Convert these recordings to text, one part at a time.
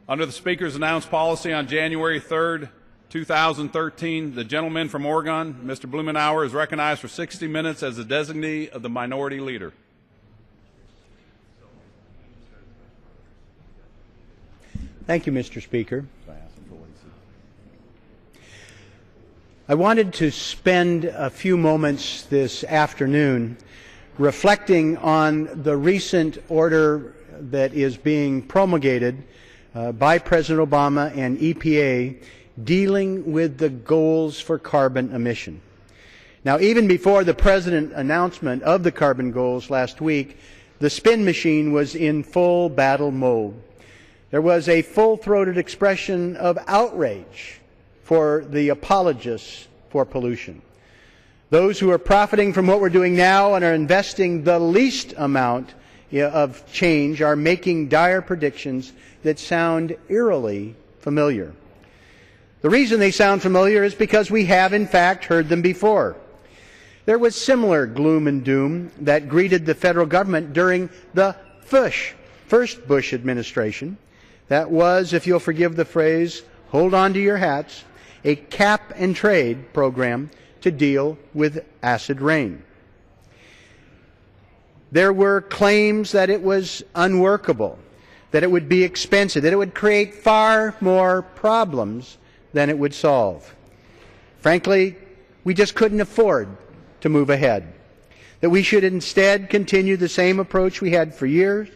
Under the Speaker's announced policy on January 3rd, 2013, the gentleman from Oregon, Mr. Blumenauer, is recognized for 60 minutes as the designee of the Minority Leader. Thank you, Mr. Speaker. I wanted to spend a few moments this afternoon reflecting on the recent order that is being promulgated by President Obama and EPA dealing with the goals for carbon emission. Now, even before the President's announcement of the carbon goals last week, the spin machine was in full battle mode. There was a full-throated expression of outrage for the apologists for pollution. Those who are profiting from what we're doing now and are investing the least amount of change are making dire predictions that sound eerily familiar. The reason they sound familiar is because we have, in fact, heard them before. There was similar gloom and doom that greeted the federal government during the first Bush administration. That was, if you'll forgive the phrase, hold on to your hats, a cap-and-trade program to deal with acid rain. There were claims that it was unworkable, that it would be expensive, that it would create far more problems than it would solve. Frankly, we just couldn't afford to move ahead. That we should instead continue the same approach we had for years,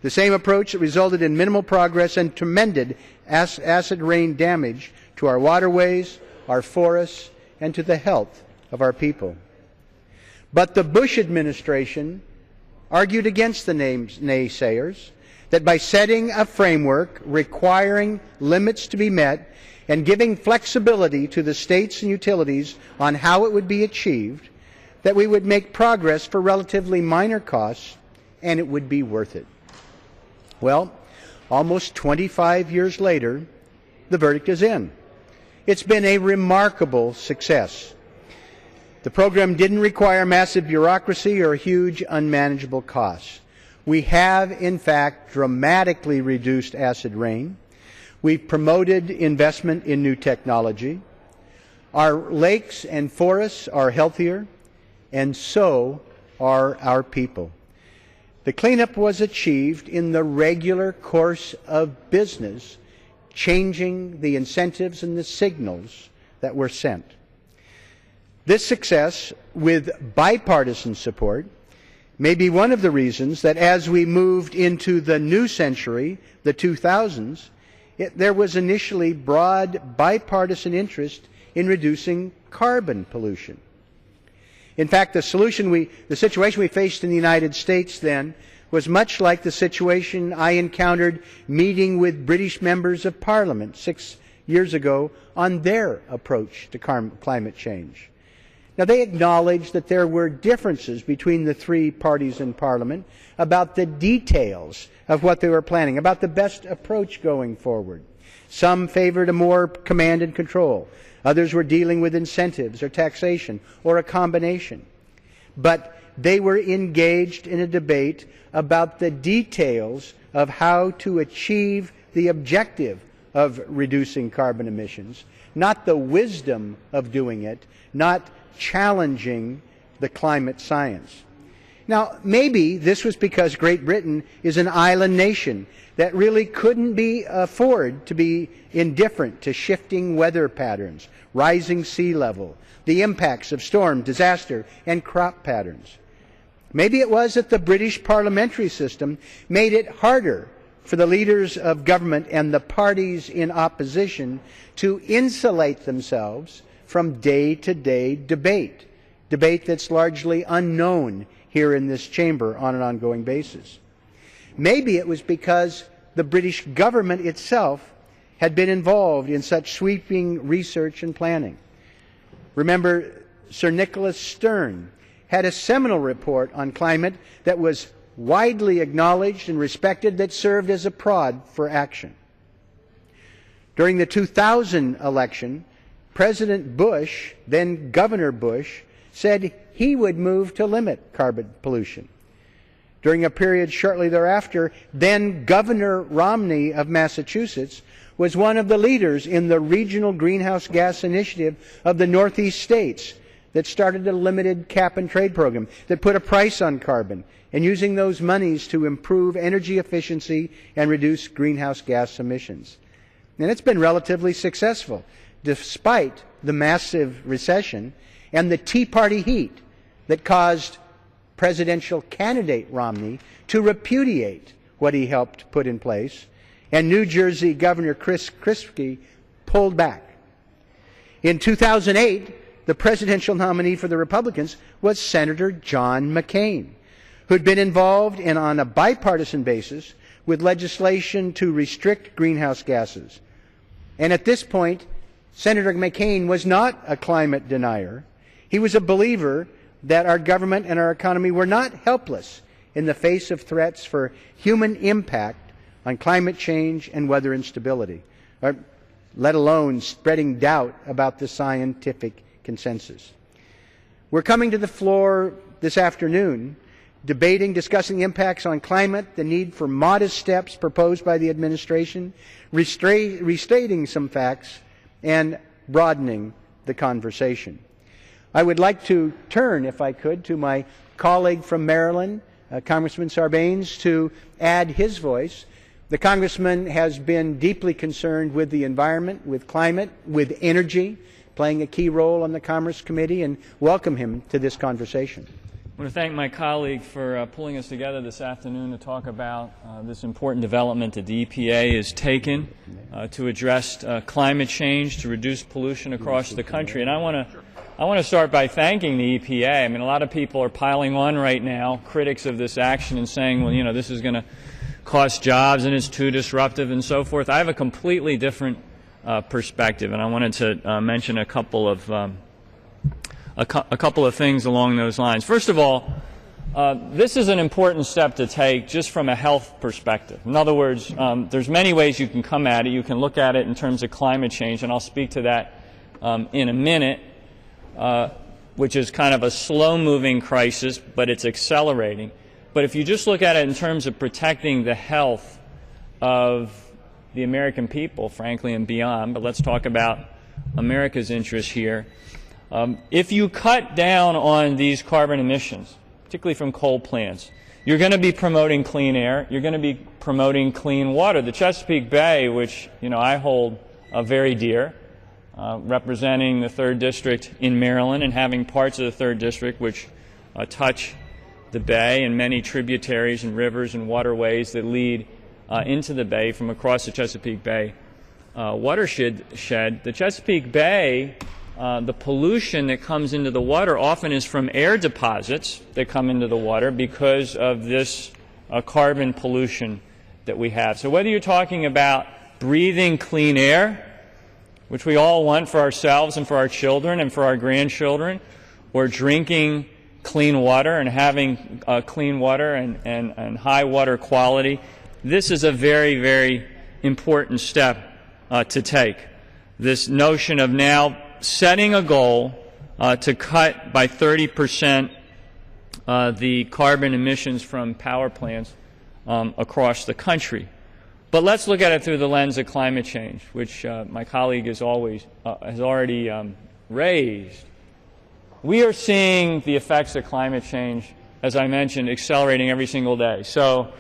the same approach that resulted in minimal progress and tremendous acid rain damage to our waterways, our forests, and to the health of our people. But the Bush administration argued against the naysayers, that by setting a framework requiring limits to be met and giving flexibility to the states and utilities on how it would be achieved, that we would make progress for relatively minor costs and it would be worth it. Well, almost 25 years later, the verdict is in. It's been a remarkable success. The program didn't require massive bureaucracy or huge unmanageable costs. We have, in fact, dramatically reduced acid rain. We've promoted investment in new technology. Our lakes and forests are healthier, and so are our people. The cleanup was achieved in the regular course of business, changing the incentives and the signals that were sent. This success, with bipartisan support, may be one of the reasons that as we moved into the new century, the 2000s, there was initially broad bipartisan interest in reducing carbon pollution. In fact, the situation we faced in the United States then was much like the situation I encountered meeting with British members of Parliament 6 years ago on their approach to climate change. Now, they acknowledged that there were differences between the three parties in Parliament about the details of what they were planning, about the best approach going forward. Some favored a more command and control. Others were dealing with incentives or taxation or a combination. But they were engaged in a debate about the details of how to achieve the objective of reducing carbon emissions, not the wisdom of doing it, not challenging the climate science. Now, maybe this was because Great Britain is an island nation that really couldn't afford to be indifferent to shifting weather patterns, rising sea level, the impacts of storm, disaster, and crop patterns. Maybe it was that the British parliamentary system made it harder for the leaders of government and the parties in opposition to insulate themselves from day-to-day debate that's largely unknown here in this chamber on an ongoing basis. Maybe it was because the British government itself had been involved in such sweeping research and planning. Remember, Sir Nicholas Stern had a seminal report on climate that was widely acknowledged and respected, that served as a prod for action. During the 2000 election, President Bush, then Governor Bush, said he would move to limit carbon pollution. During a period shortly thereafter, then Governor Romney of Massachusetts was one of the leaders in the regional greenhouse gas initiative of the Northeast states that started a limited cap-and-trade program that put a price on carbon and using those monies to improve energy efficiency and reduce greenhouse gas emissions. And it's been relatively successful, despite the massive recession and the Tea Party heat that caused presidential candidate Romney to repudiate what he helped put in place, and New Jersey Governor Chris Christie pulled back. In 2008, the presidential nominee for the Republicans was Senator John McCain, who'd been involved on a bipartisan basis with legislation to restrict greenhouse gases. And at this point, Senator McCain was not a climate denier. He was a believer that our government and our economy were not helpless in the face of threats for human impact on climate change and weather instability, let alone spreading doubt about the scientific consensus. We're coming to the floor this afternoon discussing the impacts on climate, the need for modest steps proposed by the administration, restating some facts, and broadening the conversation. I would like to turn, if I could, to my colleague from Maryland, Congressman Sarbanes, to add his voice. The Congressman has been deeply concerned with the environment, with climate, with energy, playing a key role on the Commerce Committee, and welcome him to this conversation. I want to thank my colleague for pulling us together this afternoon to talk about this important development that the EPA has taken to address climate change, to reduce pollution across the country. And I want to start by thanking the EPA. I mean, a lot of people are piling on right now, critics of this action, and saying, well, you know, this is going to cost jobs and it's too disruptive and so forth. I have a completely different perspective, and I wanted to mention a couple of things along those lines. First of all, this is an important step to take just from a health perspective. In other words, there's many ways you can come at it. You can look at it in terms of climate change, and I'll speak to that in a minute, which is kind of a slow-moving crisis, but it's accelerating. But if you just look at it in terms of protecting the health of the American people, frankly, and beyond, but let's talk about America's interests here. If you cut down on these carbon emissions, particularly from coal plants, you're going to be promoting clean air. You're going to be promoting clean water. The Chesapeake Bay, which I hold very dear, representing the 3rd District in Maryland and having parts of the 3rd District which touch the bay and many tributaries and rivers and waterways that lead into the bay from across the Chesapeake Bay watershed. The Chesapeake Bay, the pollution that comes into the water often is from air deposits that come into the water because of this carbon pollution that we have. So whether you're talking about breathing clean air, which we all want for ourselves and for our children and for our grandchildren, or drinking clean water and having clean water and high water quality, this is a very, very important step to take. This notion of now setting a goal to cut by 30% the carbon emissions from power plants across the country. But let's look at it through the lens of climate change, which my colleague has already raised. We are seeing the effects of climate change, as I mentioned, accelerating every single day. So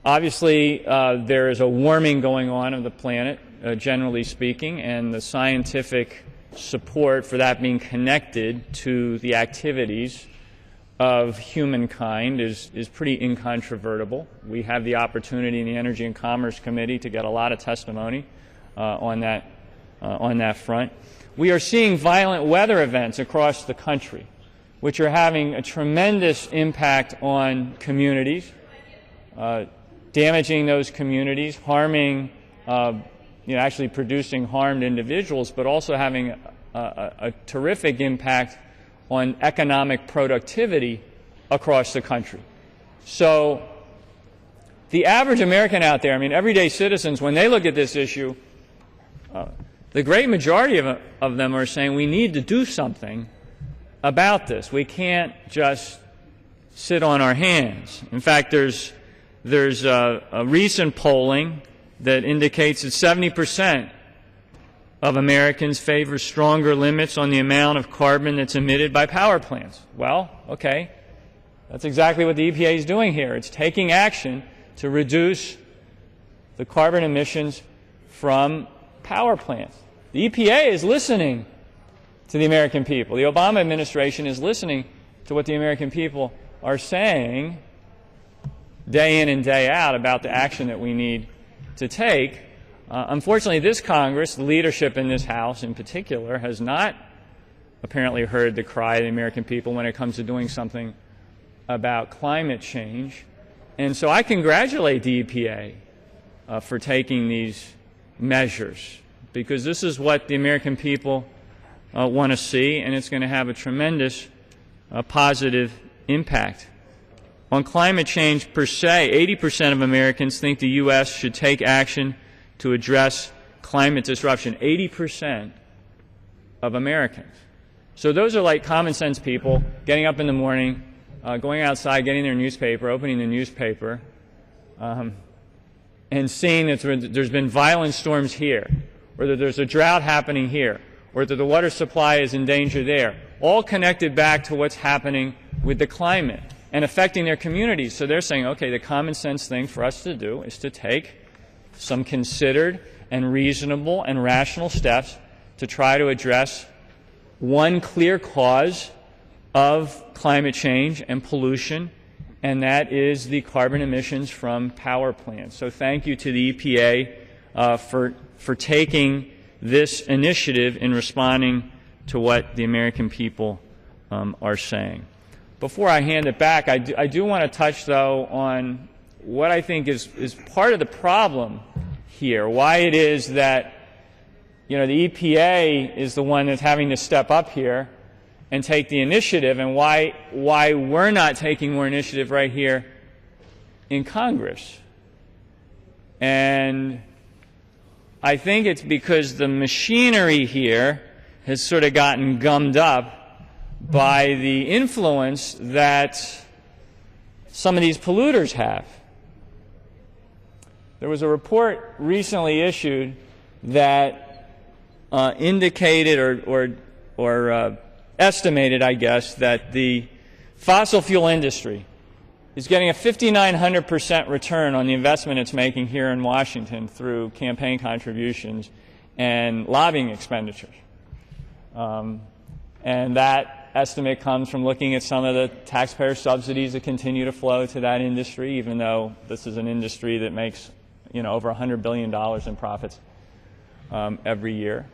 obviously there is a warming going on of the planet, generally speaking, and the scientific support for that being connected to the activities of humankind is pretty incontrovertible. We have the opportunity in the Energy and Commerce Committee to get a lot of testimony on that front. We are seeing violent weather events across the country, which are having a tremendous impact on communities, damaging those communities, harming, actually producing harmed individuals, but also having a terrific impact on economic productivity across the country. So the average American out there, everyday citizens, when they look at this issue, the great majority of them are saying we need to do something about this. We can't just sit on our hands. In fact, there's a recent polling that indicates that 70% of Americans favor stronger limits on the amount of carbon that's emitted by power plants. Well, okay, that's exactly what the EPA is doing here. It's taking action to reduce the carbon emissions from power plants. The EPA is listening to the American people. The Obama administration is listening to what the American people are saying day in and day out about the action that we need to take. Unfortunately, this Congress, the leadership in this House in particular, has not apparently heard the cry of the American people when it comes to doing something about climate change. And so I congratulate the EPA for taking these measures, because this is what the American people want to see, and it's going to have a tremendous positive impact. On climate change per se, 80% of Americans think the U.S. should take action to address climate disruption. 80% of Americans. So those are like common sense people getting up in the morning, going outside, getting their newspaper, opening the newspaper, and seeing that there's been violent storms here, or that there's a drought happening here, or that the water supply is in danger there, all connected back to what's happening with the climate and affecting their communities. So they're saying, okay, the common sense thing for us to do is to take some considered and reasonable and rational steps to try to address one clear cause of climate change and pollution, and that is the carbon emissions from power plants. So thank you to the EPA for taking this initiative in responding to what the American people are saying. Before I hand it back, I do want to touch, though, on what I think is part of the problem here, why it is that, you know, the EPA is the one that's having to step up here and take the initiative, and why we're not taking more initiative right here in Congress. And I think it's because the machinery here has sort of gotten gummed up by the influence that some of these polluters have. There was a report recently issued that indicated or estimated, I guess, that the fossil fuel industry is getting a 5,900% return on the investment it's making here in Washington through campaign contributions and lobbying expenditures. And that estimate comes from looking at some of the taxpayer subsidies that continue to flow to that industry, even though this is an industry that makes, you know, over $100 billion in profits every year.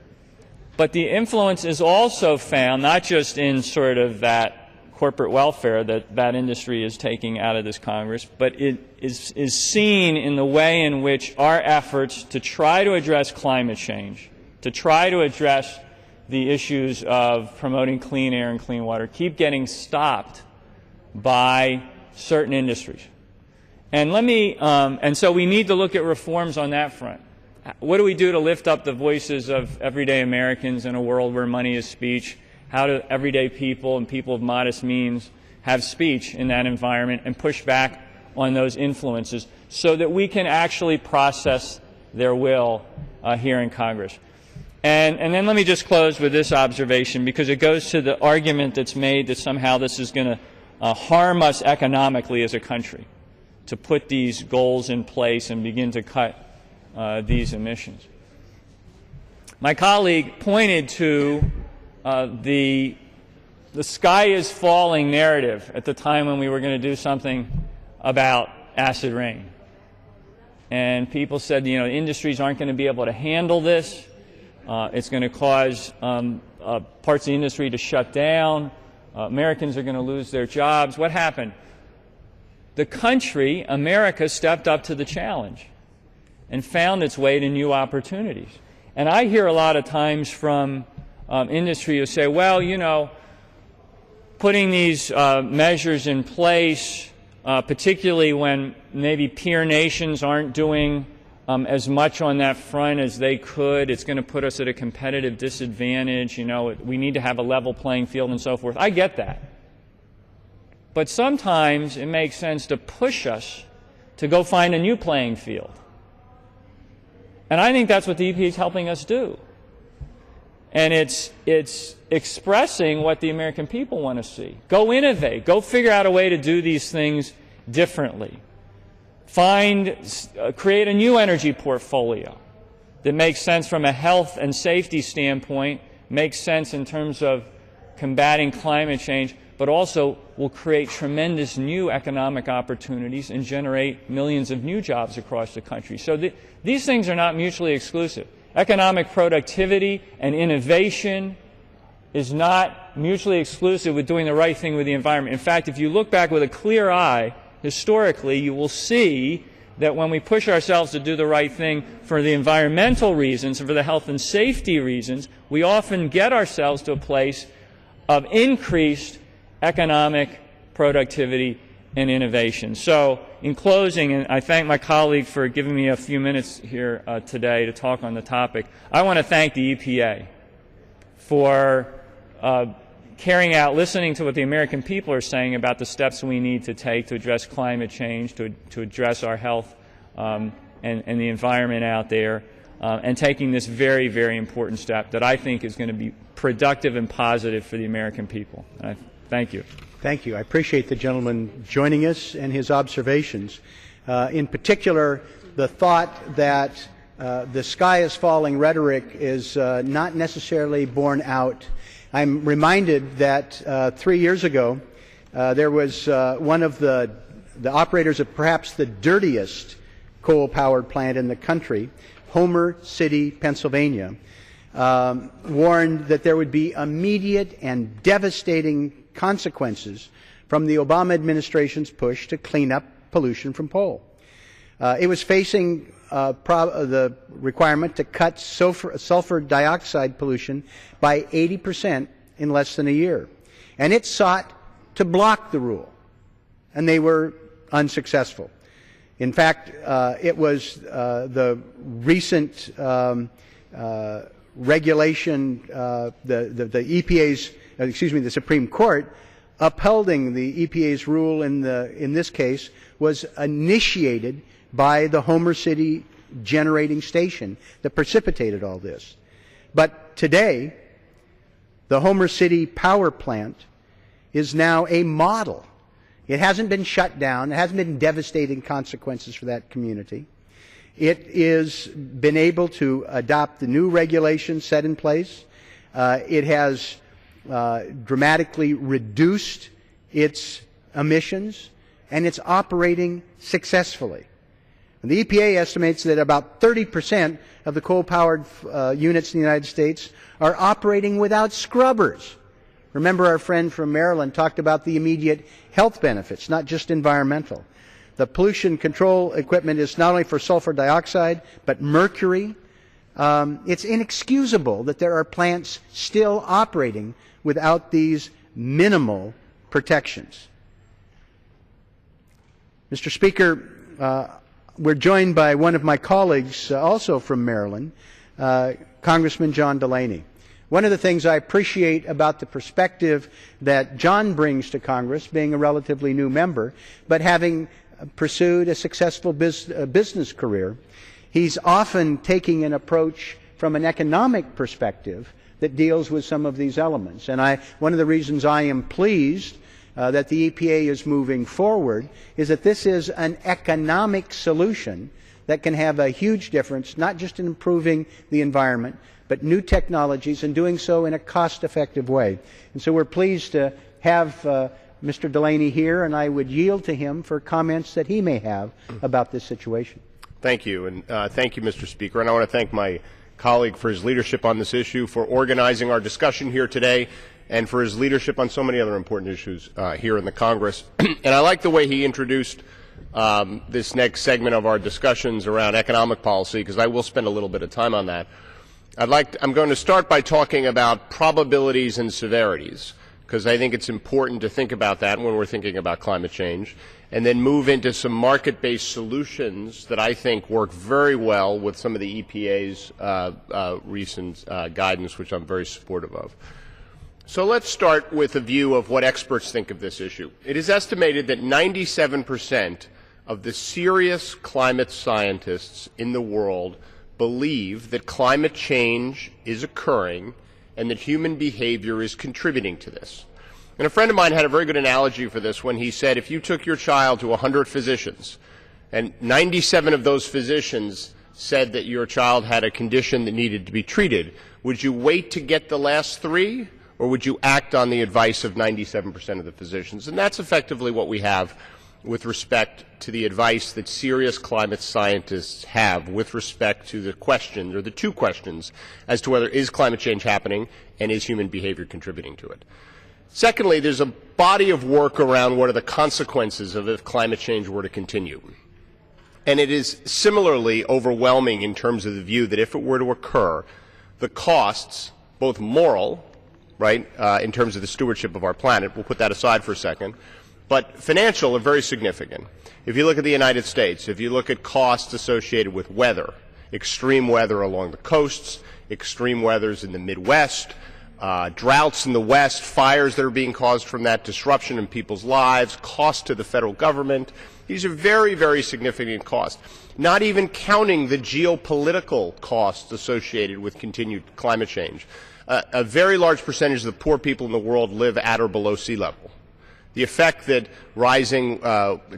But the influence is also found not just in sort of that corporate welfare that that industry is taking out of this Congress, but it is seen in the way in which our efforts to try to address climate change, to try to address the issues of promoting clean air and clean water, keep getting stopped by certain industries. And and so we need to look at reforms on that front. What do we do to lift up the voices of everyday Americans in a world where money is speech? How do everyday people and people of modest means have speech in that environment and push back on those influences so that we can actually process their will here in Congress? And then let me just close with this observation, because it goes to the argument that's made that somehow this is going to harm us economically as a country to put these goals in place and begin to cut these emissions. My colleague pointed to the sky is falling narrative at the time when we were going to do something about acid rain. And people said, you know, industries aren't going to be able to handle this. It's going to cause parts of the industry to shut down. Americans are going to lose their jobs. What happened? The country, America, stepped up to the challenge and found its way to new opportunities. And I hear a lot of times from industry who say, well, you know, putting these measures in place, particularly when maybe peer nations aren't doing as much on that front as they could, it's going to put us at a competitive disadvantage. You know, we need to have a level playing field and so forth. I get that. but sometimes it makes sense to push us to go find a new playing field. And I think that's what the EPA is helping us do. And it's expressing what the American people want to see. Go innovate. Go figure out a way to do these things differently. Create a new energy portfolio that makes sense from a health and safety standpoint, makes sense in terms of combating climate change, but also will create tremendous new economic opportunities and generate millions of new jobs across the country. So these things are not mutually exclusive. Economic productivity and innovation is not mutually exclusive with doing the right thing with the environment. In fact, if you look back with a clear eye, historically, you will see that when we push ourselves to do the right thing for the environmental reasons and for the health and safety reasons, we often get ourselves to a place of increased economic productivity and innovation. So, in closing, and I thank my colleague for giving me a few minutes here today to talk on the topic, I want to thank the EPA for carrying out, listening to what the American people are saying about the steps we need to take to address climate change, to address our health and the environment out there, and taking this very, very important step that I think is going to be productive and positive for the American people. Thank you. Thank you. I appreciate the gentleman joining us and his observations. In particular, the thought that the sky is falling rhetoric is not necessarily borne out. I'm reminded that 3 years ago there was one of the operators of perhaps the dirtiest coal-powered plant in the country, Homer City, Pennsylvania, warned that there would be immediate and devastating consequences from the Obama administration's push to clean up pollution from coal. It was facing the requirement to cut sulfur dioxide pollution by 80% in less than a year. And it sought to block the rule, and they were unsuccessful. In fact, it was the recent regulation, the EPA's, the Supreme Court upholding the EPA's rule in this case was initiated by the Homer City generating station that precipitated all this. But today, the Homer City power plant is now a model. It hasn't been shut down. There hasn't been devastating consequences for that community. It has been able to adopt the new regulations set in place. It has dramatically reduced its emissions, and it's operating successfully. And the EPA estimates that about 30% of the coal-powered units in the United States are operating without scrubbers. Remember, our friend from Maryland talked about the immediate health benefits, not just environmental. The pollution control equipment is not only for sulfur dioxide, but mercury. It's inexcusable that there are plants still operating without these minimal protections. Mr. Speaker, we're joined by one of my colleagues, also from Maryland, Congressman John Delaney. One of the things I appreciate about the perspective that John brings to Congress, being a relatively new member, but having pursued a successful business career, he's often taking an approach from an economic perspective that deals with some of these elements. And one of the reasons I am pleased that the EPA is moving forward is that this is an economic solution that can have a huge difference, not just in improving the environment, but new technologies, and doing so in a cost-effective way. And so we're pleased to have Mr. Delaney here, and I would yield to him for comments that he may have about this situation. Thank you, and thank you, Mr. Speaker. And I want to thank my colleague for his leadership on this issue, for organizing our discussion here today, and for his leadership on so many other important issues here in the Congress. And I like the way he introduced this next segment of our discussions around economic policy, because I will spend a little bit of time on that. I'm going to start by talking about probabilities and severities, because I think it's important to think about that when we're thinking about climate change, and then move into some market-based solutions that I think work very well with some of the EPA's recent guidance, which I'm very supportive of. So let's start with a view of what experts think of this issue. It is estimated that 97% of the serious climate scientists in the world believe that climate change is occurring and that human behavior is contributing to this. And a friend of mine had a very good analogy for this when he said, if you took your child to 100 physicians and 97 of those physicians said that your child had a condition that needed to be treated, would you wait to get the last 3? Or would you act on the advice of 97% of the physicians? And that's effectively what we have with respect to the advice that serious climate scientists have with respect to the question, or the two questions, as to whether is climate change happening and is human behavior contributing to it. Secondly, there's a body of work around what are the consequences of if climate change were to continue. And it is similarly overwhelming in terms of the view that if it were to occur, the costs, both moral, right, in terms of the stewardship of our planet, we'll put that aside for a second, but financial are very significant. If you look at the United States, if you look at costs associated with weather, extreme weather along the coasts, extreme weathers in the Midwest, droughts in the West, fires that are being caused from that, disruption in people's lives, cost to the federal government, these are very, very significant costs. Not even counting the geopolitical costs associated with continued climate change. A very large percentage of the poor people in the world live at or below sea level. The effect that rising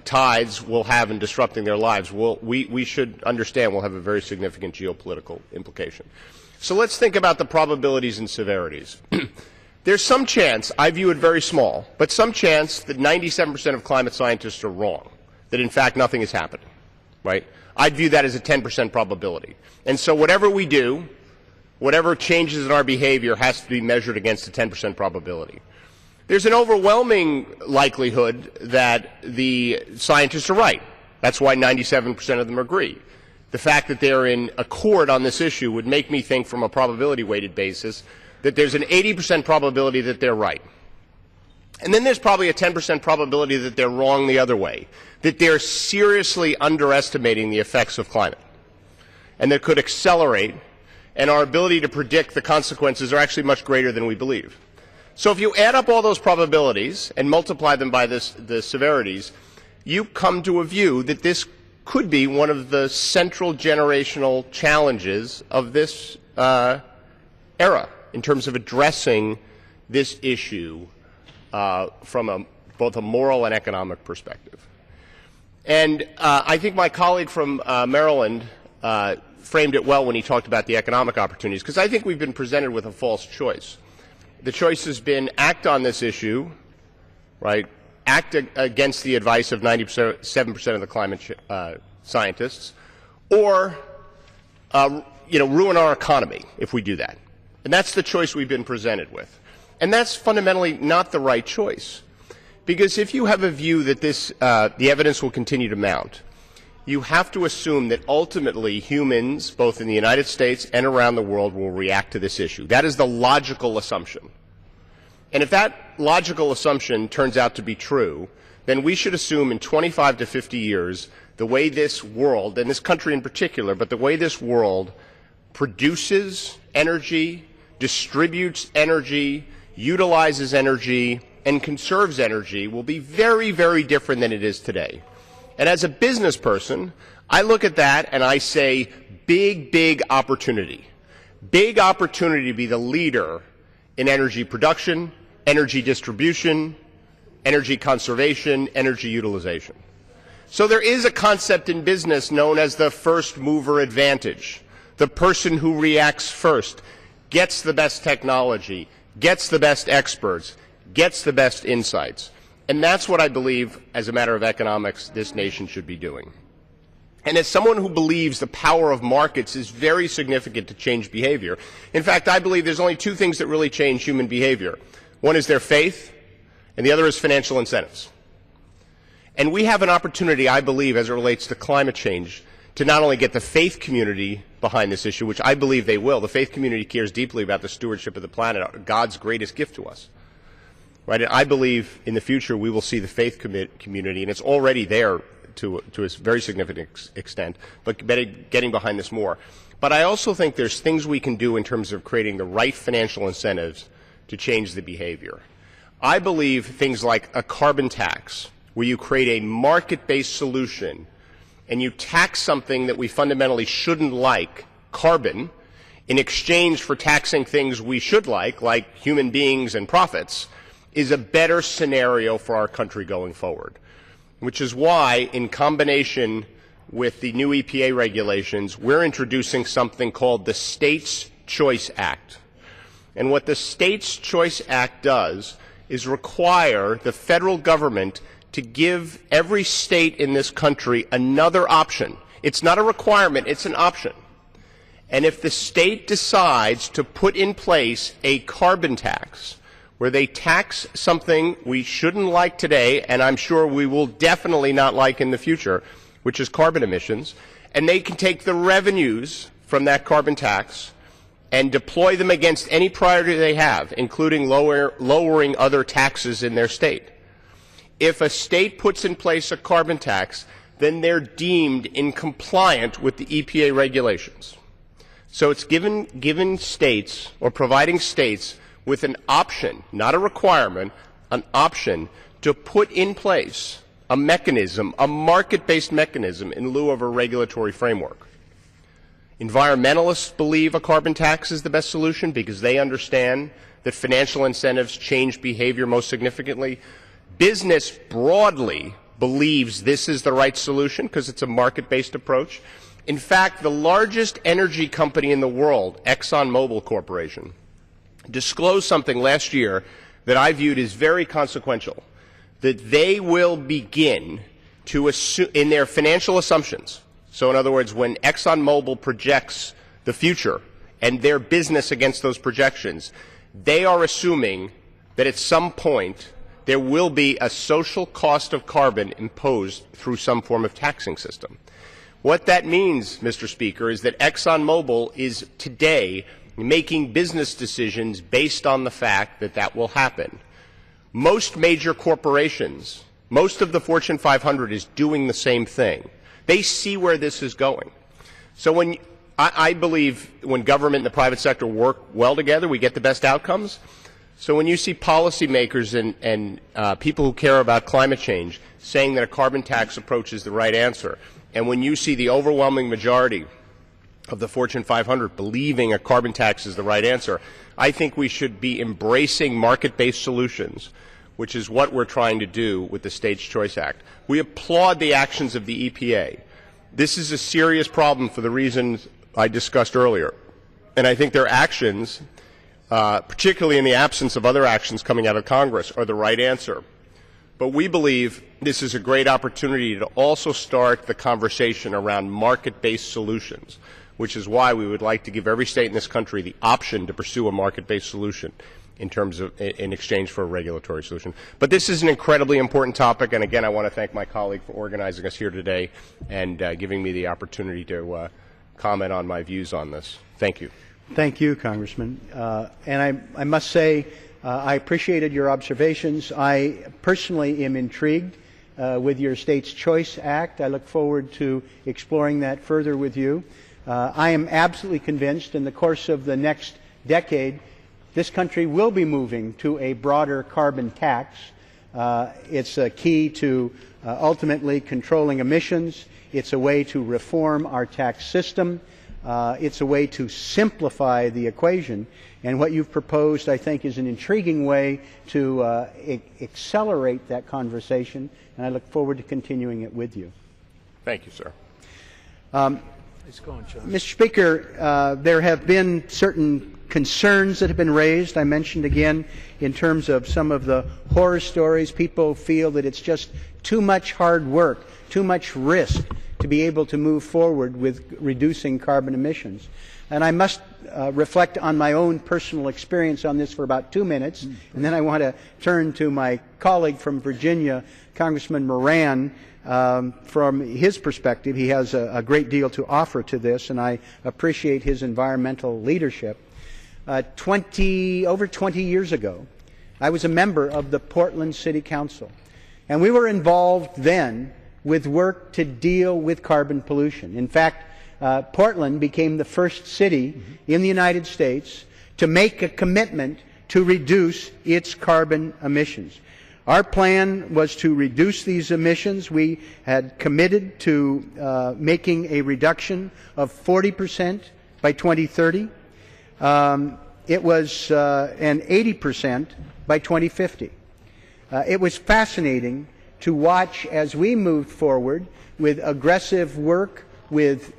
tides will have in disrupting their lives, we should understand will have a very significant geopolitical implication. So let's think about the probabilities and severities. There's some chance, I view it very small, but some chance that 97% of climate scientists are wrong, that in fact nothing is happening, right? I'd view that as a 10% probability. And so whatever we do, whatever changes in our behavior has to be measured against a 10% probability. There's an overwhelming likelihood that the scientists are right. That's why 97% of them agree. The fact that they're in accord on this issue would make me think from a probability-weighted basis that there's an 80% probability that they're right. And then there's probably a 10% probability that they're wrong the other way, that they're seriously underestimating the effects of climate, and that could accelerate, and our ability to predict the consequences are actually much greater than we believe. So if you add up all those probabilities and multiply them by the severities, you come to a view that this could be one of the central generational challenges of this era in terms of addressing this issue from both a moral and economic perspective. And I think my colleague from Maryland framed it well when he talked about the economic opportunities, because I think we've been presented with a false choice. The choice has been act on this issue, right, act against the advice of 97% of the climate scientists, or ruin our economy if we do that. And that's the choice we've been presented with. And that's fundamentally not the right choice. Because if you have a view that the evidence will continue to mount, you have to assume that ultimately humans, both in the United States and around the world, will react to this issue. That is the logical assumption. And if that logical assumption turns out to be true, then we should assume in 25 to 50 years the way this world, and this country in particular, but the way this world produces energy, distributes energy, utilizes energy, and conserves energy will be very, very different than it is today. And as a business person, I look at that and I say, big, big opportunity. Big opportunity to be the leader in energy production, energy distribution, energy conservation, energy utilization. So there is a concept in business known as the first mover advantage. The person who reacts first gets the best technology, gets the best experts, gets the best insights. And that's what I believe, as a matter of economics, this nation should be doing. And as someone who believes the power of markets is very significant to change behavior, in fact, I believe there's only two things that really change human behavior. One is their faith, and the other is financial incentives. And we have an opportunity, I believe, as it relates to climate change, to not only get the faith community behind this issue, which I believe they will. The faith community cares deeply about the stewardship of the planet, God's greatest gift to us. Right? And I believe in the future we will see the faith community, and it's already there to a very significant extent, but getting behind this more. But I also think there's things we can do in terms of creating the right financial incentives to change the behavior. I believe things like a carbon tax, where you create a market-based solution and you tax something that we fundamentally shouldn't like, carbon, in exchange for taxing things we should like human beings and profits, is a better scenario for our country going forward. Which is why, in combination with the new EPA regulations, we're introducing something called the States Choice Act. And what the States Choice Act does is require the federal government to give every state in this country another option. It's not a requirement, it's an option. And if the state decides to put in place a carbon tax, where they tax something we shouldn't like today, and I'm sure we will definitely not like in the future, which is carbon emissions, and they can take the revenues from that carbon tax and deploy them against any priority they have, including lowering other taxes in their state. If a state puts in place a carbon tax, then they're deemed in compliant with the EPA regulations. So it's given states, or providing states, with an option, not a requirement, an option to put in place a mechanism, a market-based mechanism, in lieu of a regulatory framework. Environmentalists believe a carbon tax is the best solution because they understand that financial incentives change behavior most significantly. Business broadly believes this is the right solution because it's a market-based approach. In fact, the largest energy company in the world, ExxonMobil Corporation, disclosed something last year that I viewed as very consequential, that they will begin to assume, in their financial assumptions, so in other words, when ExxonMobil projects the future and their business against those projections, they are assuming that at some point there will be a social cost of carbon imposed through some form of taxing system. What that means, Mr. Speaker, is that ExxonMobil is today making business decisions based on the fact that that will happen. Most major corporations, most of the Fortune 500 is doing the same thing. They see where this is going. So I believe when government and the private sector work well together, we get the best outcomes. So when you see policymakers and people who care about climate change saying that a carbon tax approach is the right answer, and when you see the overwhelming majority of the Fortune 500 believing a carbon tax is the right answer, I think we should be embracing market-based solutions, which is what we're trying to do with the States Choice Act. We applaud the actions of the EPA. This is a serious problem for the reasons I discussed earlier. And I think their actions, particularly in the absence of other actions coming out of Congress, are the right answer. But we believe this is a great opportunity to also start the conversation around market-based solutions, which is why we would like to give every state in this country the option to pursue a market-based solution in exchange for a regulatory solution. But this is an incredibly important topic, and again, I want to thank my colleague for organizing us here today and giving me the opportunity to comment on my views on this. Thank you. Thank you, Congressman. And I must say, I appreciated your observations. I personally am intrigued with your States Choice Act. I look forward to exploring that further with you. I am absolutely convinced in the course of the next decade, this country will be moving to a broader carbon tax. It's a key to ultimately controlling emissions. It's a way to reform our tax system. It's a way to simplify the equation. And what you've proposed, I think, is an intriguing way to accelerate that conversation, and I look forward to continuing it with you. Thank you, sir. Mr. Speaker, there have been certain concerns that have been raised. I mentioned again in terms of some of the horror stories. People feel that it's just too much hard work, too much risk to be able to move forward with reducing carbon emissions. And I must reflect on my own personal experience on this for about 2 minutes, and then I want to turn to my colleague from Virginia, Congressman Moran. From his perspective, he has a great deal to offer to this, and I appreciate his environmental leadership. Over 20 years ago, I was a member of the Portland City Council, and we were involved then with work to deal with carbon pollution. In fact, Portland became the first city in the United States to make a commitment to reduce its carbon emissions. Our plan was to reduce these emissions. We had committed to making a reduction of 40% by 2030. It was an 80% by 2050. It was fascinating to watch as we moved forward with aggressive work with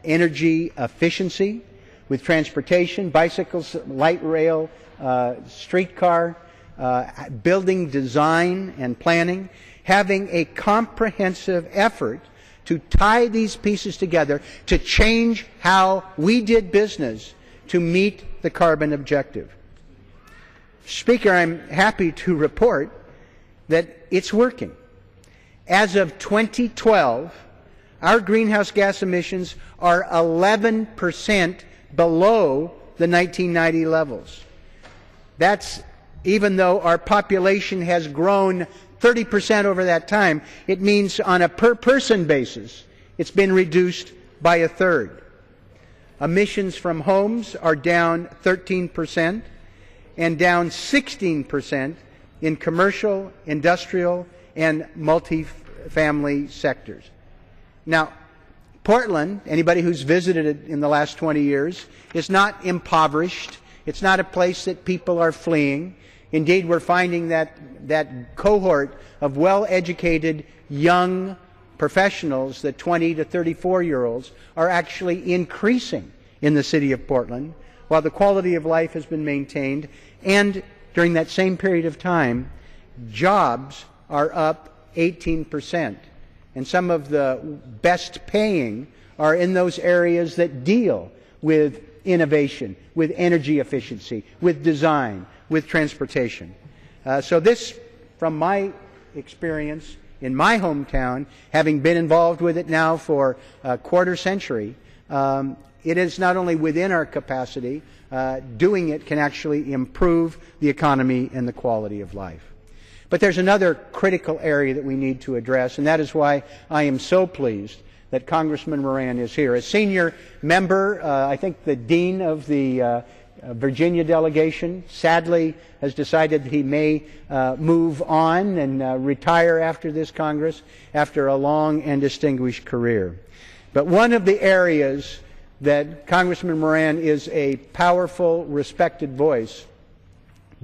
energy efficiency, with transportation, bicycles, light rail, streetcar, building design and planning, having a comprehensive effort to tie these pieces together to change how we did business to meet the carbon objective. Speaker, I'm happy to report that it's working. As of 2012, our greenhouse gas emissions are 11% below the 1990 levels. That's even though our population has grown 30% over that time. It means on a per-person basis, it's been reduced by a third. Emissions from homes are down 13% and down 16% in commercial, industrial, and multifamily sectors. Now, Portland, anybody who's visited it in the last 20 years, is not impoverished. It's not a place that people are fleeing. Indeed, we're finding that cohort of well-educated young professionals, the 20 to 34-year-olds, are actually increasing in the city of Portland, while the quality of life has been maintained. And during that same period of time, jobs are up 18%. And some of the best paying are in those areas that deal with innovation, with energy efficiency, with design, with transportation. So this, from my experience in my hometown, having been involved with it now for a quarter century, it is not only within our capacity, doing it can actually improve the economy and the quality of life. But there's another critical area that we need to address, and that is why I am so pleased that Congressman Moran is here. As senior member, I think the dean of the Virginia delegation sadly has decided that he may move on and retire after this Congress after a long and distinguished career. But one of the areas that Congressman Moran is a powerful, respected voice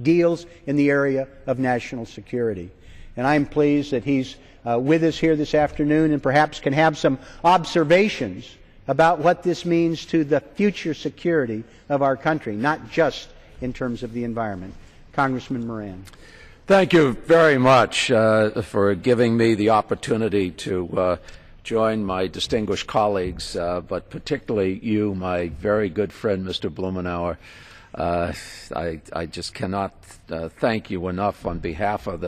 deals in the area of national security. And I'm pleased that he's with us here this afternoon and perhaps can have some observations about what this means to the future security of our country, not just in terms of the environment. Congressman Moran. Thank you very much for giving me the opportunity to join my distinguished colleagues, but particularly you, my very good friend, Mr. Blumenauer. I just cannot thank you enough on behalf of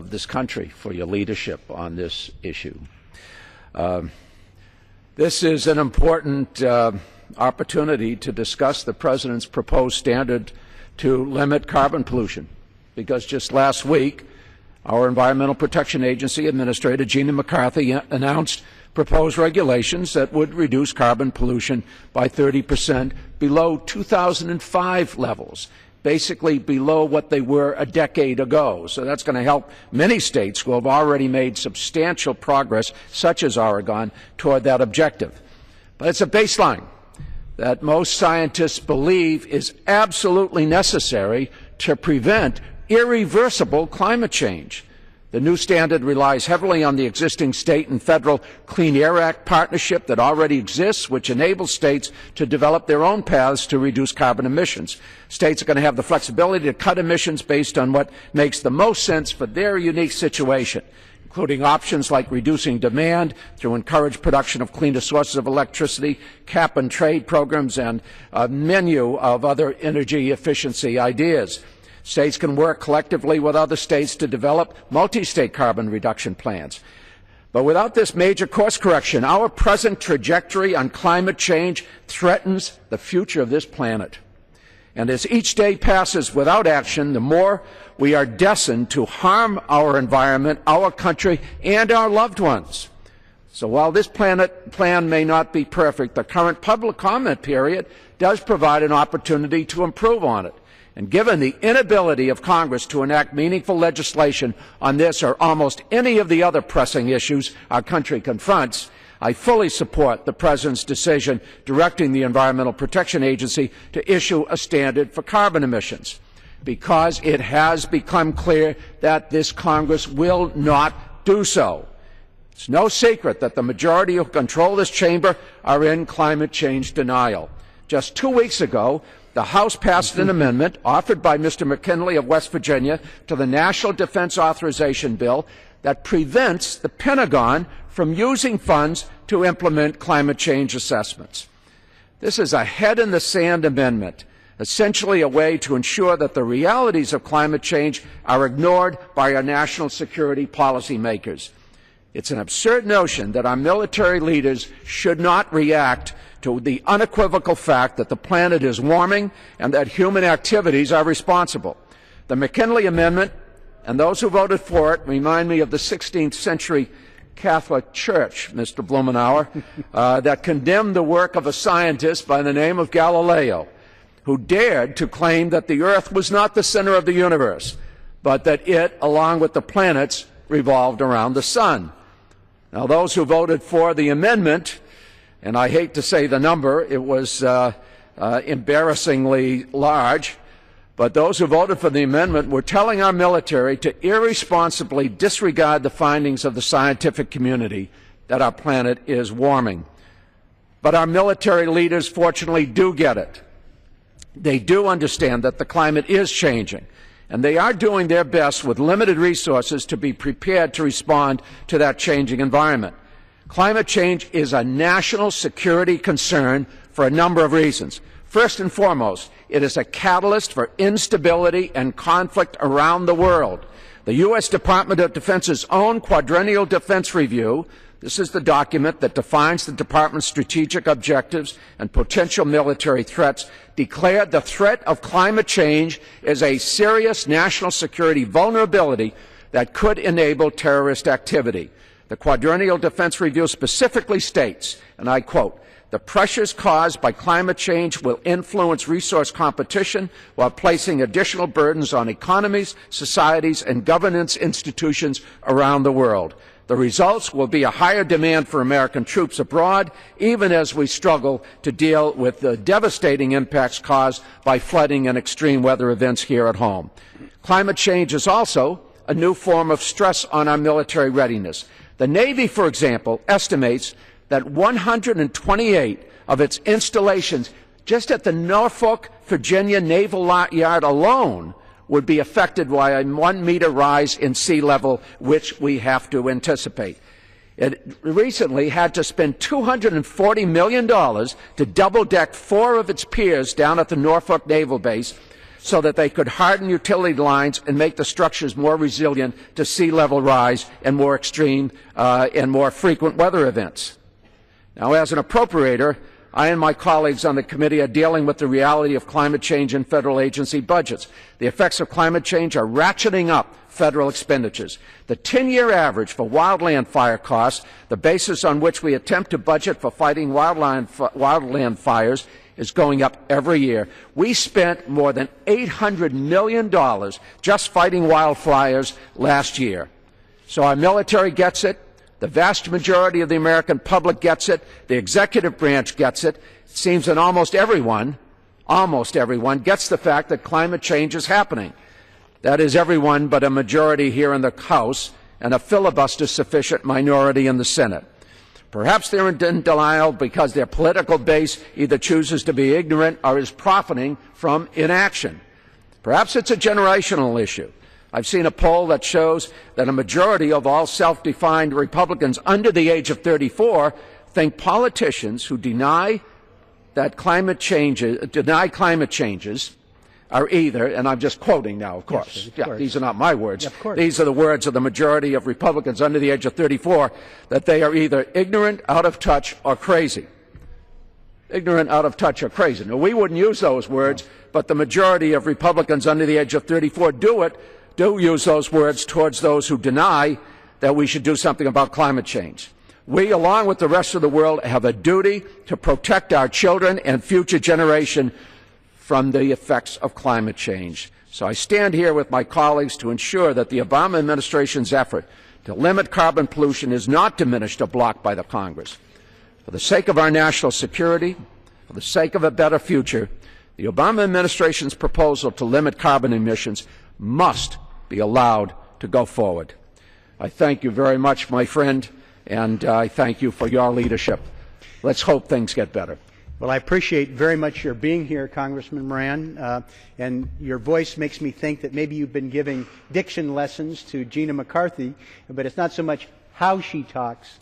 this country for your leadership on this issue. This is an important opportunity to discuss the President's proposed standard to limit carbon pollution, because just last week our Environmental Protection Agency Administrator Gina McCarthy announced proposed regulations that would reduce carbon pollution by 30% below 2005 levels, basically below what they were a decade ago. So that's going to help many states who have already made substantial progress, such as Oregon, toward that objective. But it's a baseline that most scientists believe is absolutely necessary to prevent irreversible climate change. The new standard relies heavily on the existing state and federal Clean Air Act partnership that already exists, which enables states to develop their own paths to reduce carbon emissions. States are going to have the flexibility to cut emissions based on what makes the most sense for their unique situation, including options like reducing demand through encouraged production of cleaner sources of electricity, cap and trade programs, and a menu of other energy efficiency ideas. States can work collectively with other states to develop multi-state carbon reduction plans. But without this major course correction, our present trajectory on climate change threatens the future of this planet. And as each day passes without action, the more we are destined to harm our environment, our country, and our loved ones. So while this plan may not be perfect, the current public comment period does provide an opportunity to improve on it. And given the inability of Congress to enact meaningful legislation on this or almost any of the other pressing issues our country confronts, I fully support the President's decision directing the Environmental Protection Agency to issue a standard for carbon emissions, because it has become clear that this Congress will not do so. It's no secret that the majority who control this chamber are in climate change denial. Just 2 weeks ago, the House passed an amendment offered by Mr. McKinley of West Virginia to the National Defense Authorization Bill that prevents the Pentagon from using funds to implement climate change assessments. This is a head-in-the-sand amendment, essentially a way to ensure that the realities of climate change are ignored by our national security policymakers. It's an absurd notion that our military leaders should not react to the unequivocal fact that the planet is warming and that human activities are responsible. The McKinley Amendment and those who voted for it remind me of the 16th century Catholic Church, Mr. Blumenauer, that condemned the work of a scientist by the name of Galileo, who dared to claim that the Earth was not the center of the universe, but that it, along with the planets, revolved around the sun. Now, those who voted for the amendment, and I hate to say the number, it was embarrassingly large, but those who voted for the amendment were telling our military to irresponsibly disregard the findings of the scientific community that our planet is warming. But our military leaders, fortunately, do get it. They do understand that the climate is changing, and they are doing their best with limited resources to be prepared to respond to that changing environment. Climate change is a national security concern for a number of reasons. First and foremost, it is a catalyst for instability and conflict around the world. The U.S. Department of Defense's own Quadrennial Defense Review, this is the document that defines the Department's strategic objectives and potential military threats, declared the threat of climate change is a serious national security vulnerability that could enable terrorist activity. The Quadrennial Defense Review specifically states, and I quote, "The pressures caused by climate change will influence resource competition while placing additional burdens on economies, societies, and governance institutions around the world. The results will be a higher demand for American troops abroad, even as we struggle to deal with the devastating impacts caused by flooding and extreme weather events here at home." Climate change is also a new form of stress on our military readiness. The Navy, for example, estimates that 128 of its installations just at the Norfolk, Virginia Naval Yard alone would be affected by a 1 meter rise in sea level, which we have to anticipate. It recently had to spend $240 million to double-deck 4 of its piers down at the Norfolk Naval Base so that they could harden utility lines and make the structures more resilient to sea level rise and more extreme and more frequent weather events. Now, as an appropriator, I and my colleagues on the committee are dealing with the reality of climate change in federal agency budgets. The effects of climate change are ratcheting up federal expenditures. The 10-year average for wildland fire costs, the basis on which we attempt to budget for fighting wildland fires, is going up every year. We spent more than $800 million just fighting wildfires last year. So our military gets it. The vast majority of the American public gets it. The executive branch gets it. It seems that almost everyone gets the fact that climate change is happening. That is everyone but a majority here in the House and a filibuster-sufficient minority in the Senate. Perhaps they're in denial because their political base either chooses to be ignorant or is profiting from inaction. Perhaps it's a generational issue. I've seen a poll that shows that a majority of all self-defined Republicans under the age of 34 think politicians who deny climate changes are either, and I'm just quoting now, of course. Yes, of course. These are not my words. Yeah, of course. These are the words of the majority of Republicans under the age of 34, that they are either ignorant, out of touch, or crazy. Ignorant, out of touch, or crazy. Now, we wouldn't use those words, but the majority of Republicans under the age of 34 do use those words towards those who deny that we should do something about climate change. We, along with the rest of the world, have a duty to protect our children and future generation from the effects of climate change. So I stand here with my colleagues to ensure that the Obama administration's effort to limit carbon pollution is not diminished or blocked by the Congress. For the sake of our national security, for the sake of a better future, the Obama administration's proposal to limit carbon emissions must be allowed to go forward. I thank you very much, my friend, and I thank you for your leadership. Let's hope things get better. Well, I appreciate very much your being here, Congressman Moran, and your voice makes me think that maybe you've been giving diction lessons to Gina McCarthy, but it's not so much how she talks,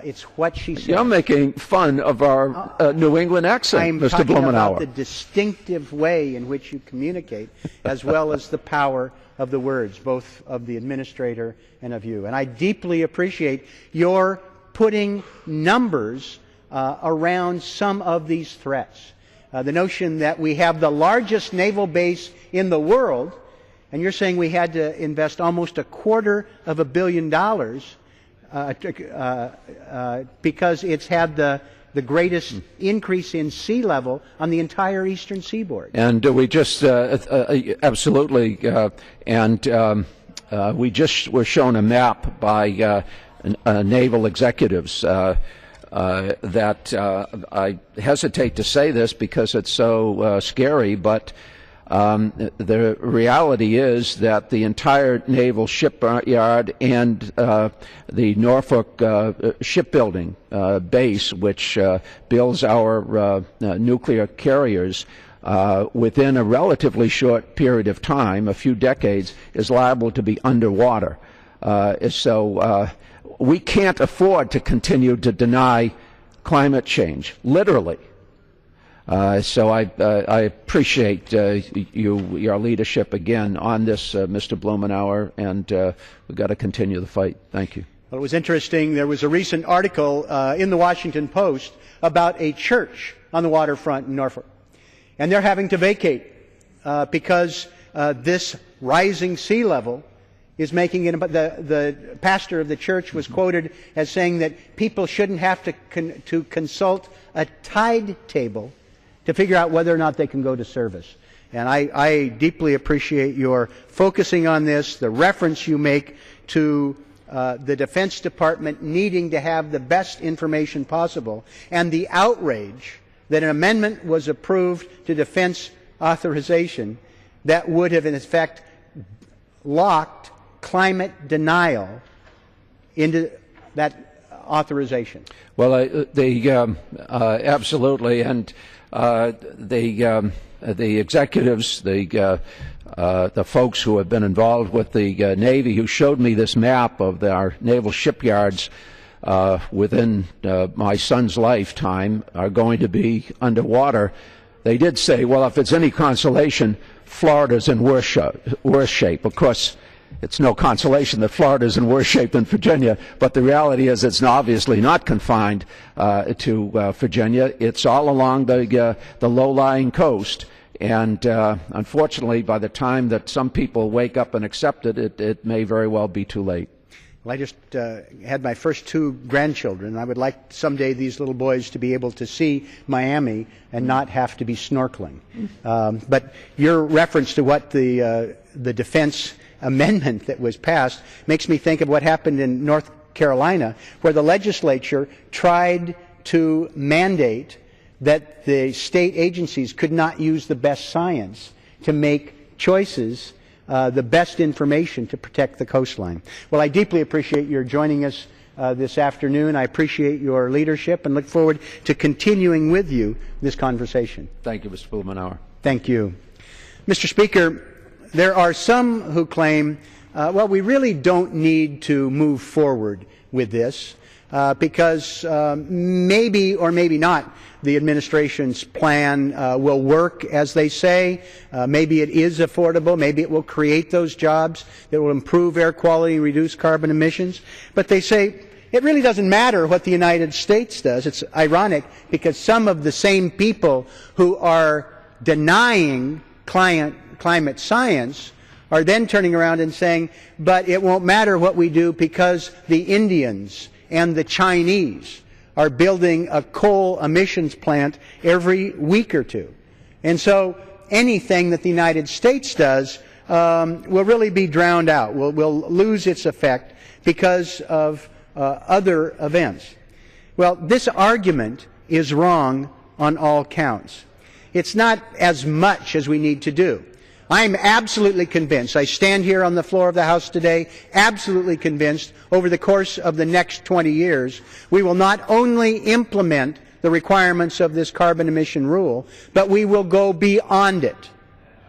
it's what she says. You're making fun of our New England accent, Mr. Blumenauer. I'm talking about the distinctive way in which you communicate, as well as the power of the words, both of the administrator and of you. And I deeply appreciate your putting numbers around some of these threats. The notion that we have the largest naval base in the world, and you're saying we had to invest almost $250 million because it's had the greatest increase in sea level on the entire eastern seaboard. And we just absolutely, we just were shown a map by naval executives that I hesitate to say this because it's so scary, but the reality is that the entire naval shipyard and the Norfolk shipbuilding base, which builds our nuclear carriers, within a relatively short period of time, a few decades, is liable to be underwater. So we can't afford to continue to deny climate change, literally. So I appreciate your leadership again on this, Mr. Blumenauer, and we've got to continue the fight. Thank you. Well, it was interesting. There was a recent article in the Washington Post about a church on the waterfront in Norfolk, and they're having to vacate because this rising sea level is making it. The pastor of the church was quoted as saying that people shouldn't have to consult a tide table to figure out whether or not they can go to service. And I deeply appreciate your focusing on this, the reference you make to the Defense Department needing to have the best information possible, and the outrage that an amendment was approved to defense authorization that would have in effect locked climate denial into that authorization. Well, absolutely, and the executives, the folks who have been involved with the Navy, who showed me this map of our naval shipyards within my son's lifetime, are going to be underwater. They did say, well, if it's any consolation, Florida's in worse shape. Of course, it's no consolation that Florida's in worse shape than Virginia, but the reality is it's obviously not confined to Virginia. It's all along the low-lying coast, and unfortunately, by the time that some people wake up and accept it, it may very well be too late. Well, I just had my first 2 grandchildren. I would like someday these little boys to be able to see Miami and not have to be snorkeling. But your reference to what the defense amendment that was passed makes me think of what happened in North Carolina, where the legislature tried to mandate that the state agencies could not use the best science to make choices, the best information to protect the coastline. Well, I deeply appreciate your joining us this afternoon. I appreciate your leadership and look forward to continuing with you this conversation. Thank you, Mr. Blumenauer. Thank you. Mr. Speaker, there are some who claim, well, we really don't need to move forward with this because maybe or maybe not the administration's plan will work as they say. Maybe it is affordable. Maybe it will create those jobs that will improve air quality and reduce carbon emissions. But they say it really doesn't matter what the United States does. It's ironic because some of the same people who are denying climate science are then turning around and saying, but it won't matter what we do because the Indians and the Chinese are building a coal emissions plant every week or two. And so anything that the United States does will really be drowned out, will lose its effect because of other events. Well, this argument is wrong on all counts. It's not as much as we need to do. I'm absolutely convinced, I stand here on the floor of the House today, absolutely convinced over the course of the next 20 years, we will not only implement the requirements of this carbon emission rule, but we will go beyond it.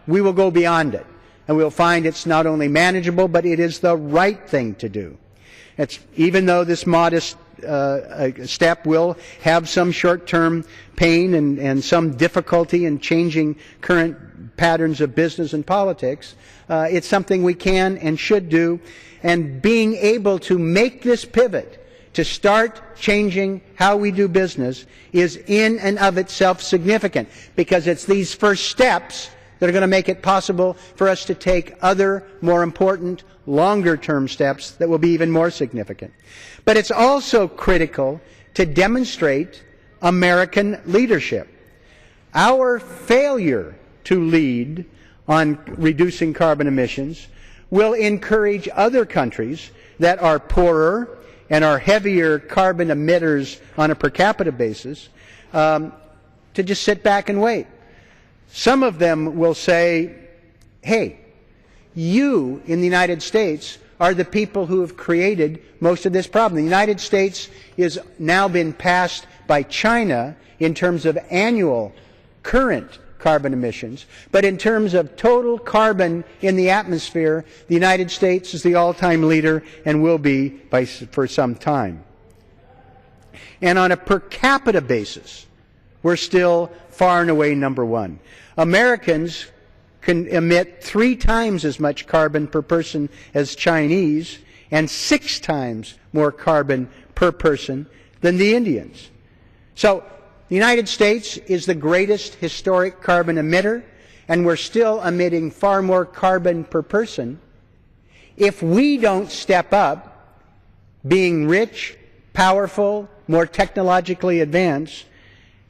We will go beyond it. And we'll find it's not only manageable, but it is the right thing to do. Even though this modest step will have some short-term pain and some difficulty in changing current patterns of business and politics, it's something we can and should do. And being able to make this pivot to start changing how we do business is in and of itself significant, because it's these first steps that are going to make it possible for us to take other, more important, longer-term steps that will be even more significant. But it's also critical to demonstrate American leadership. Our failure to lead on reducing carbon emissions will encourage other countries that are poorer and are heavier carbon emitters on a per capita basis to just sit back and wait. Some of them will say, hey, you in the United States are the people who have created most of this problem. The United States is now been passed by China in terms of annual current carbon emissions, but in terms of total carbon in the atmosphere, the United States is the all-time leader and will be for some time. And on a per capita basis, we're still far and away number one. Americans can emit 3 times as much carbon per person as Chinese and 6 times more carbon per person than the Indians. So the United States is the greatest historic carbon emitter, and we're still emitting far more carbon per person. If we don't step up, being rich, powerful, more technologically advanced,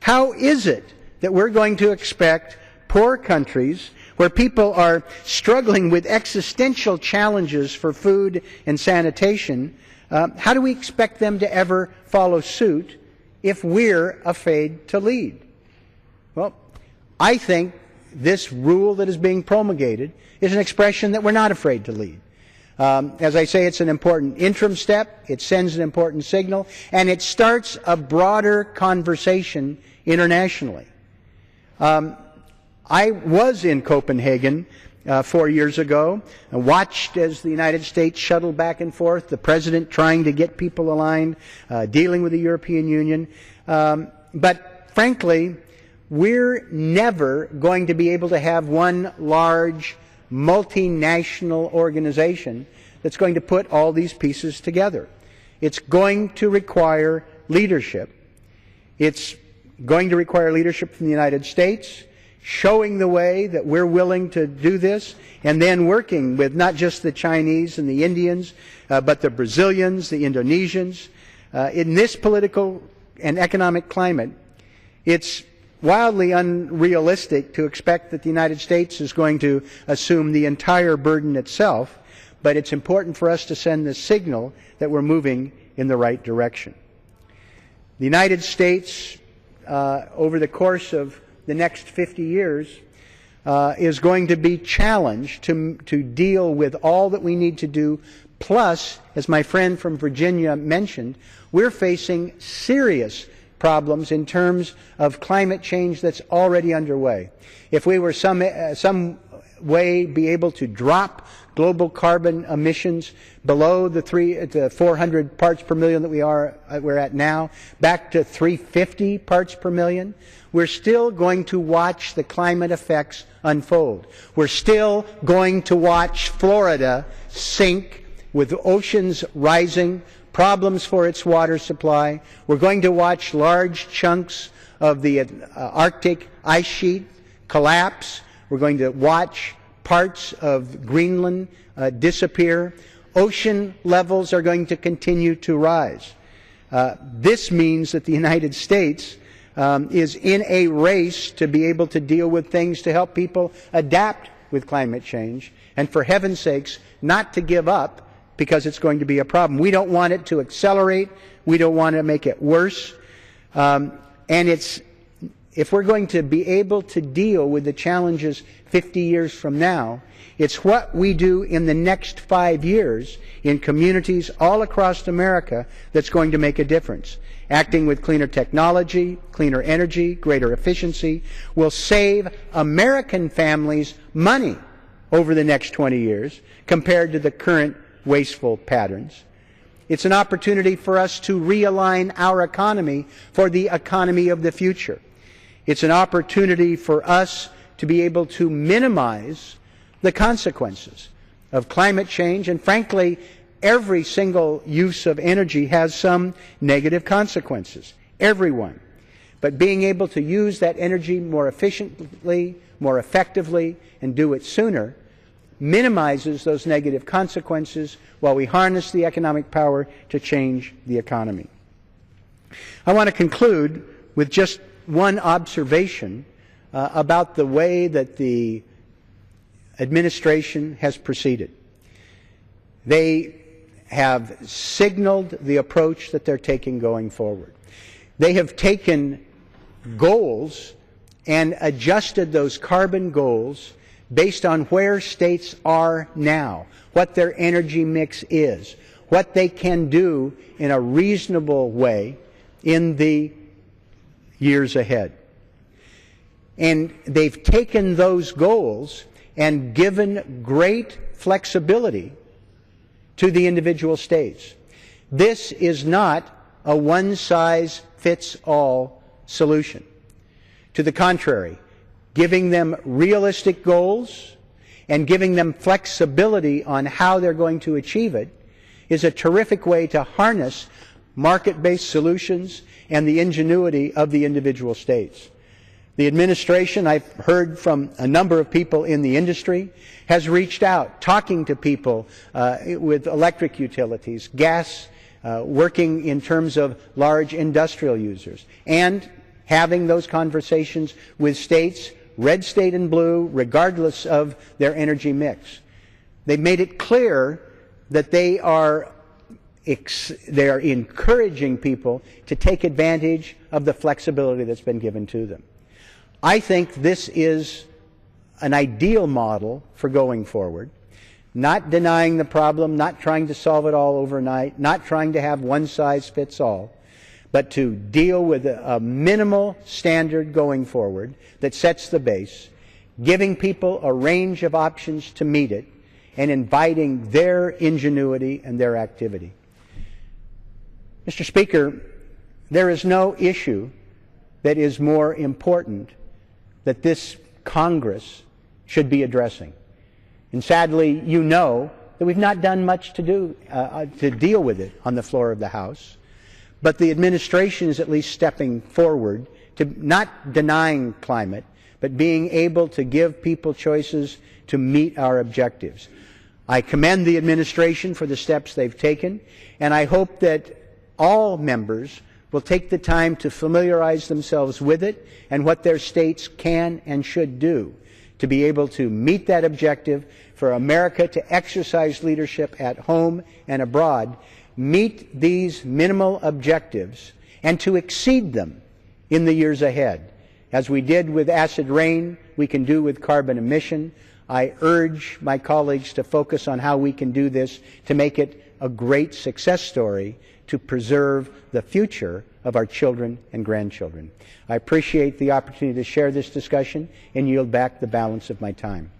how is it that we're going to expect poor countries where people are struggling with existential challenges for food and sanitation, how do we expect them to ever follow suit if we're afraid to lead? Well, I think this rule that is being promulgated is an expression that we're not afraid to lead. As I say, it's an important interim step, it sends an important signal, and it starts a broader conversation internationally. I was in Copenhagen 4 years ago and watched as the United States shuttled back and forth, the President trying to get people aligned, dealing with the European Union. But frankly, we're never going to be able to have one large multinational organization that's going to put all these pieces together. It's going to require leadership. It's going to require leadership from the United States, showing the way that we're willing to do this, and then working with not just the Chinese and the Indians, but the Brazilians, the Indonesians. In this political and economic climate, it's wildly unrealistic to expect that the United States is going to assume the entire burden itself, but it's important for us to send the signal that we're moving in the right direction. The United States, over the course of the next 50 years, is going to be challenged to deal with all that we need to do. Plus, as my friend from Virginia mentioned, we're facing serious problems in terms of climate change that's already underway. If we were some way be able to drop global carbon emissions below the 400 parts per million that we're at now, back to 350 parts per million, we're still going to watch the climate effects unfold. We're still going to watch Florida sink with oceans rising, problems for its water supply. We're going to watch large chunks of the Arctic ice sheet collapse. We're going to watch parts of Greenland disappear. Ocean levels are going to continue to rise. This means that the United States is in a race to be able to deal with things to help people adapt with climate change, and for heaven's sakes, not to give up because it's going to be a problem. We don't want it to accelerate. We don't want to make it worse. If we're going to be able to deal with the challenges 50 years from now, it's what we do in the next 5 years in communities all across America that's going to make a difference. Acting with cleaner technology, cleaner energy, greater efficiency will save American families money over the next 20 years compared to the current wasteful patterns. It's an opportunity for us to realign our economy for the economy of the future. It's an opportunity for us to be able to minimize the consequences of climate change, and frankly, every single use of energy has some negative consequences, every one. But being able to use that energy more efficiently, more effectively, and do it sooner minimizes those negative consequences while we harness the economic power to change the economy. I want to conclude with just one observation about the way that the administration has proceeded. They have signaled the approach that they're taking going forward. They have taken goals and adjusted those carbon goals based on where states are now, what their energy mix is, what they can do in a reasonable way in the years ahead. And they've taken those goals and given great flexibility to the individual states. This is not a one-size-fits-all solution. To the contrary, giving them realistic goals and giving them flexibility on how they're going to achieve it is a terrific way to harness market-based solutions and the ingenuity of the individual states. The administration, I've heard from a number of people in the industry, has reached out, talking to people with electric utilities, gas, working in terms of large industrial users, and having those conversations with states, red state and blue, regardless of their energy mix. They've made it clear that they are encouraging people to take advantage of the flexibility that's been given to them. I think this is an ideal model for going forward, not denying the problem, not trying to solve it all overnight, not trying to have one size fits all, but to deal with a minimal standard going forward that sets the base, giving people a range of options to meet it, and inviting their ingenuity and their activity. Mr. Speaker, there is no issue that is more important that this Congress should be addressing. And sadly, you know that we've not done much to deal with it on the floor of the House. But the administration is at least stepping forward to not denying climate, but being able to give people choices to meet our objectives. I commend the administration for the steps they've taken, and I hope that all members will take the time to familiarize themselves with it and what their states can and should do to be able to meet that objective, for America to exercise leadership at home and abroad, meet these minimal objectives, and to exceed them in the years ahead. As we did with acid rain, we can do with carbon emission. I urge my colleagues to focus on how we can do this to make it a great success story to preserve the future of our children and grandchildren. I appreciate the opportunity to share this discussion and yield back the balance of my time.